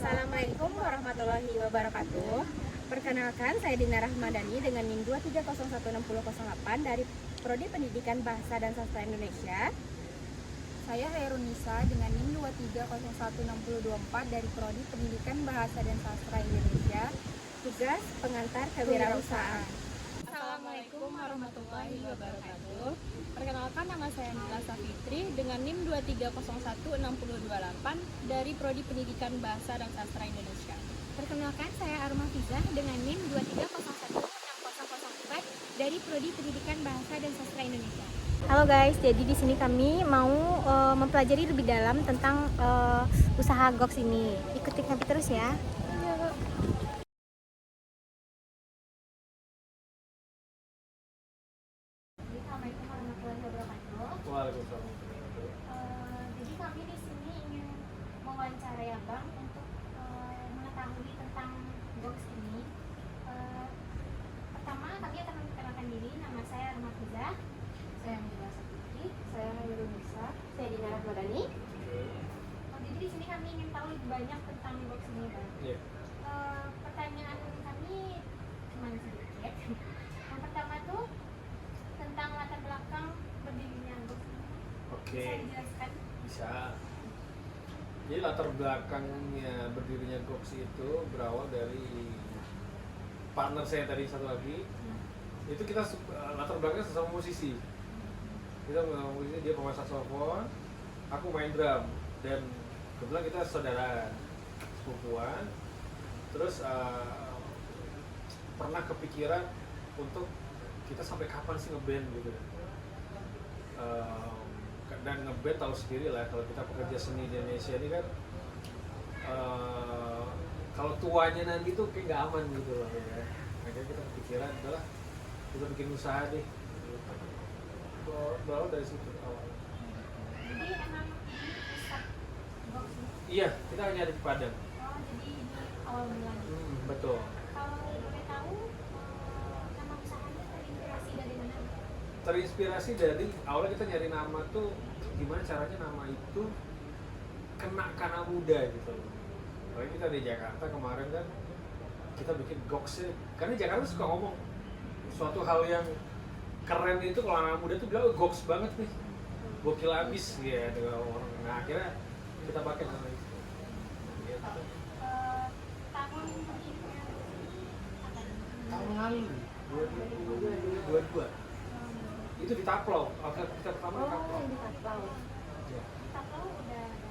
Assalamualaikum warahmatullahi wabarakatuh. Perkenalkan, saya Dina Rahmadani dengan NIM 2301608 dari Prodi Pendidikan Bahasa dan Sastra Indonesia. Saya Hairunisa dengan NIM 2301624 dari Prodi Pendidikan Bahasa dan Sastra Indonesia. Tugas pengantar kewirausahaan. Assalamualaikum warahmatullahi wabarakatuh. Perkenalkan, nama saya Nila Safitri dengan NIM 2301628 dari Prodi Pendidikan Bahasa dan Sastra Indonesia. Perkenalkan, saya Arma Fizah dengan NIM 2301604 dari Prodi Pendidikan Bahasa dan Sastra Indonesia. Halo guys, jadi di sini kami mau mempelajari lebih dalam tentang usaha Goks ini. Ikutin kami terus ya. Assalamualaikum warahmatullahi wabarakatuh. Waalaikumsalam. Jadi kami di sini ingin mewawancarai Abang untuk mengetahui tentang Goks ini. Pertama, kami akan memperkenalkan diri. Nama saya Arma Fizah. Saya Nila Safitri, saya Hairunisa, saya Dina Rahmadani. Jadi di sini kami ingin tahu lebih banyak tentang Goks ini, Bang. Iya. Pertanyaan kami cuma sedikit. Yang pertama tuh tentang latar belakang berdirinya Goks ini. Oke. Bisa dijelaskan? Bisa. Jadi latar belakangnya berdirinya Goks itu berawal dari partner saya tadi satu lagi. Itu kita latar belakangnya sesama musisi. Kita musisi, dia pemain saxophone, aku main drum, dan kebetulan kita saudara sepupuan. Terus pernah kepikiran untuk kita sampai kapan sih ngeband gitu. Dan ngeband tahu sendiri lah, kalau kita pekerja seni di Indonesia ini kan kalau tuanya nanti tuh kayak gak aman gitu loh ya. Akhirnya kita kepikiran, udahlah kita bikin usaha deh. Berawal dari situ awal. Jadi emang ini pusat Goks ini? Iya, kita hanya ada di Padang. Oh, jadi ini awal mulanya. Betul. Kalau boleh tahu, nama usahanya terinspirasi dari mana? Terinspirasi dari awalnya kita nyari nama tuh gimana caranya nama itu kena karena muda gitu loh. Kalau kita di Jakarta kemarin kan kita bikin Goks, karena Jakarta suka ngomong suatu hal yang keren itu kalau anak muda tuh bilang Goks banget nih, gokil abis ya dengan orang. Nah akhirnya kita pakai nama itu. Gitu. Tahun berdirinya apa nih? Tahun lalu 2022 itu di Taplau. Kita pertama di Taplau. di Taplau. Ya. Taplau udah ada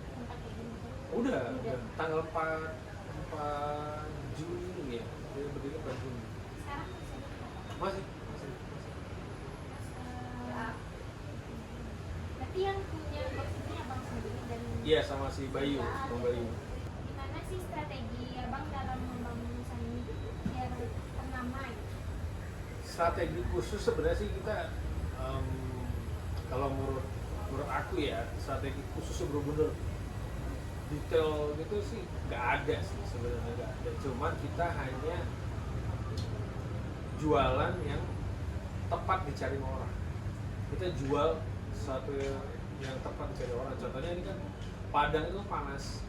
tempat kayak gini? Udah. Tanggal 4 Juni ya. Dia berdiri 4 Juni. Sekarang masih ada? Masih. Berarti yang punya Goks ini Abang sendiri dan Iya, sama si Bayu, Bang Bayu. gimana sih strategi Abang dalam membangun usaha ini biar ternama gitu? Strategi khusus sebenarnya sih kita kalau menurut aku ya, strategi khusus bener-bener detail gitu sih nggak ada sih sebenarnya, nggak ada. Cuman kita hanya jualan yang tepat dicari orang. Kita jual sesuatu yang tepat dicari orang. Contohnya ini kan Padang itu panas.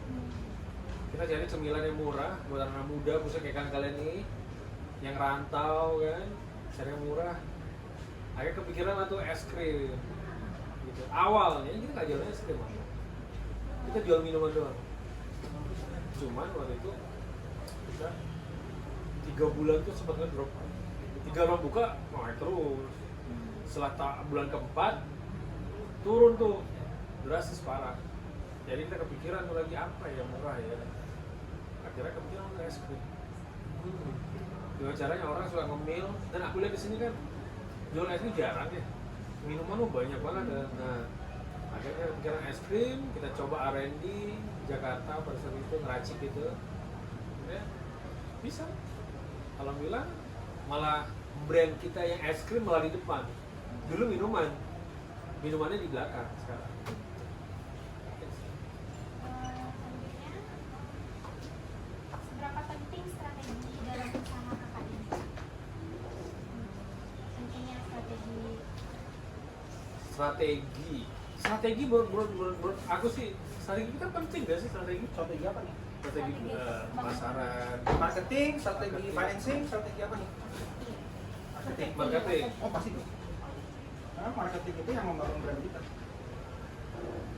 Kita cari cemilan yang murah buat anak muda, khususnya kayak kalian ini yang rantau kan, cari yang murah. Akhirnya kepikiran lah tuh es krim gitu. Awalnya kita nggak jualnya es krim, kita jual minuman doang. Cuman waktu itu kita 3 bulan tuh sempat ngedrop. 3 bulan buka naik terus. Setelah bulan keempat turun tuh drastis parah. Jadi kita kepikiran tuh lagi apa yang murah ya. Akhirnya kepikiran ke es krim. Dengan caranya orang suka ngemil, dan aku lihat di sini kan jual es krim jarang ya. Minuman tuh banyak banget kan. Nah, akhirnya kepikiran es krim, kita coba R&D Jakarta pada saat itu ngeracik gitu. Ya, bisa. Alhamdulillah malah brand kita yang es krim malah di depan. Dulu minumannya di belakang sekarang. Selanjutnya, seberapa penting strategi dalam usaha kakak ini? Pentingnya Strategi menurut aku sih, strategi kita penting gak sih? Strategi apa nih? strategi pemasaran, Marketing, strategi financing, strategi apa nih? marketing. Oh pasti dong. Karena marketing itu yang membangun brand kita.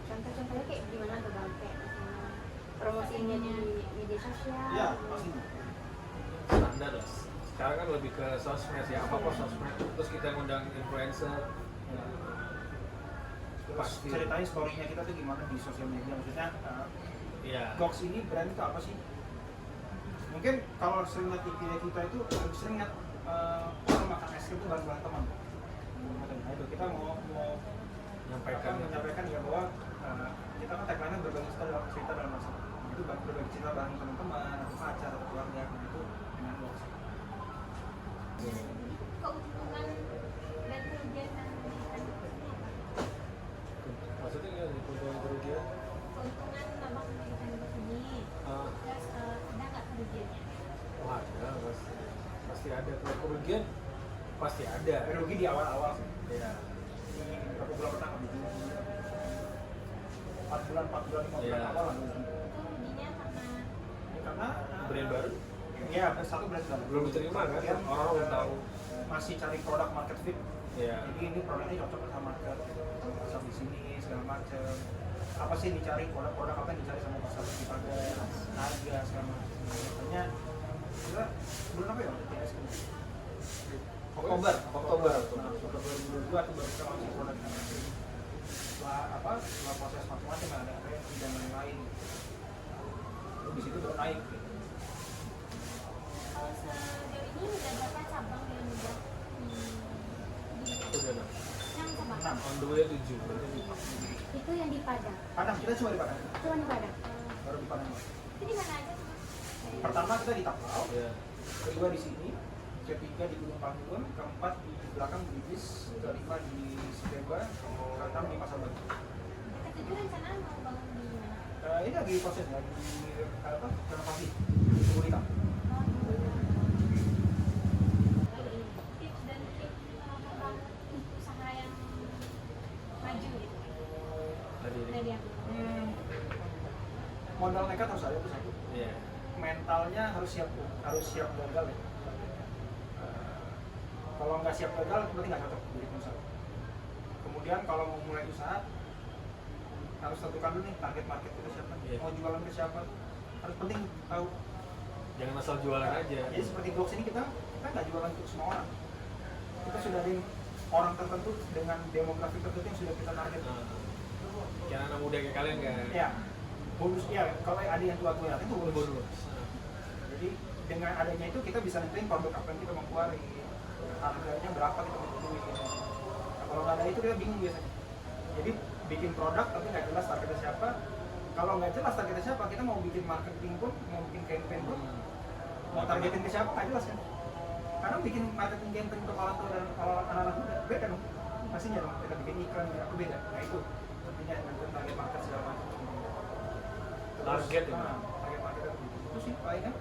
Contoh-contohnya kayak gimana tuh Bang? Kayak misalnya promosinya di media sosial. Iya pasti. Standar lah. Sekarang kan lebih ke sosmed ya, apa sosmed. Terus kita ngundang influencer. Terus Pasti. ceritain story-nya kita tuh gimana di sosial media, maksudnya Iya. Gox ini brand itu apa sih? Mungkin kalau sering lihat IG kita itu lebih sering lihat orang makan es krim itu bareng-bareng teman. Nah itu kita mau menyampaikan ya bahwa kita kan tagline-nya berbagi cerita dalam masa itu berbagi cerita bareng teman-teman atau pacar atau keluarga itu dengan Gox. Keuntungan dan kerugian yang diberikan ini apa? Maksudnya gimana? Keuntungan kerugian? Keuntungan abang memberikan Gox ini, terus ada nggak kerugiannya? Wah, ada pasti ada. Kalau kerugian pasti ada. Rugi di awal-awal sih. Iya. Di beberapa bulan pertama di 4 bulan 5 bulan Iya. awal lah rugi. Itu ruginya karena Karena Brand baru ya satu brand baru belum diterima kan? Kemudian, Orang belum tahu. masih cari produk market fit. Iya. Jadi ini produknya cocok sama market, pasar di sini segala macam. Apa sih yang dicari, produk-produk apa yang dicari sama pasar dipakai, harga segala macam. Makanya kita bulan apa ya? Oktober. Nah, Oktober 2022 itu baru kita launching produk. Setelah proses macam-macam ada review dan lain-lain. Terus di situ baru naik. kalau sejauh ini udah berapa cabang yang udah Udah nah. yang cabang? 6. On the way 7. Berarti di Itu yang di Padang. Padang, kita cuma di Padang. Cuma di Padang. Baru di Padang. Itu di mana aja tuh? Pertama kita di Tapau, Iya. kedua di sini, ketiga di Gunung Panggung, keempat di belakang Bugis, kelima di Sibeba, keenam di Pasar Baru. Itu rencana mau bangun di mana? Ini lagi proses, lagi renovasi, tunggu kita. Tips dan trik membangun usaha yang maju gitu Tadi ini. dari aku. Modal nekat harus ada itu satu. Iya. Mentalnya harus siap gagal ya. Kalau nggak siap gagal berarti nggak cocok jadi pengusaha. Kemudian kalau mau mulai usaha harus tentukan dulu nih target market kita siapa, Iya. mau jualan ke siapa, harus penting tahu. Jangan asal jualan aja. Jadi seperti Gox ini kita nggak jualan untuk semua orang. Kita sudah ada orang tertentu dengan demografi tertentu yang sudah kita target. Yang anak muda kayak kalian kan? Ya, bonus ya. Kalau ada yang tua-tua itu bonus. Bonus. Jadi dengan adanya itu kita bisa nentuin produk apa yang kita mau keluarin, harganya berapa kita mau jualin. Nah, kalau nggak ada itu kita bingung biasanya. Jadi bikin produk tapi nggak jelas targetnya siapa. Kalau nggak jelas targetnya siapa, kita mau bikin marketing pun, mau bikin campaign pun, mau targetin ke siapa nggak jelas kan? Karena bikin marketing campaign untuk orang tua dan anak-anak muda beda dong. Pastinya dong kita bikin iklan aku beda. Nah itu tentunya nentuin target market segala macam. Target ya? Target market itu sih paling kan.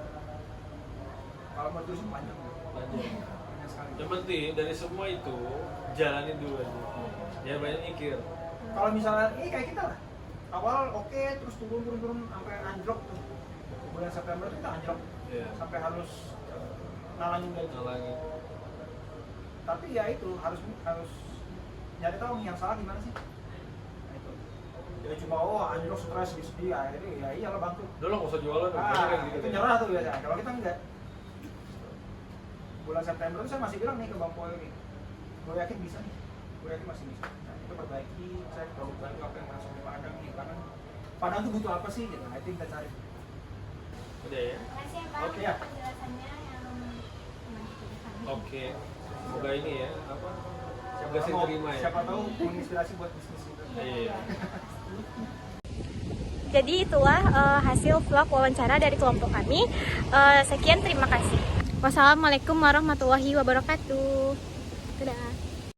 Kalau mau terusin panjang. Lanjut. Banyak sekali. Yang penting dari semua itu jalanin dulu aja. Jangan banyak mikir. Kalau misalnya ini kayak kita lah. Awal oke, terus turun sampai anjlok tuh. Bulan September itu kita anjlok Iya. sampai harus nalangin gaji. Nalangin. Tapi ya itu harus nyari tahu nih yang salah di mana sih. Nah itu. Ya cuma anjlok stres sedih akhirnya ya iyalah bantu. Udah lo nggak usah jualan. Banyak kayak gitu itu kan? nyerah tuh biasanya. Kalau kita enggak. Bulan September itu saya masih bilang nih ke Bang Poel nih, gue yakin bisa nih, gue yakin masih bisa. Nah, kita perbaiki, cek produk apa yang masuk di Padang nih, karena Padang tuh butuh apa sih gitu. Nah itu yang kita cari. Udah ya? Makasih ya Bang Oke, ya. untuk penjelasannya yang menarik kami. Oke. Semoga ini ya, apa? Siapa Tugas yang tahu, terima ya? siapa tahu menginspirasi buat bisnis itu. Iya. Jadi itulah hasil vlog wawancara dari kelompok kami. Sekian, terima kasih. Wassalamualaikum warahmatullahi wabarakatuh. Dadah.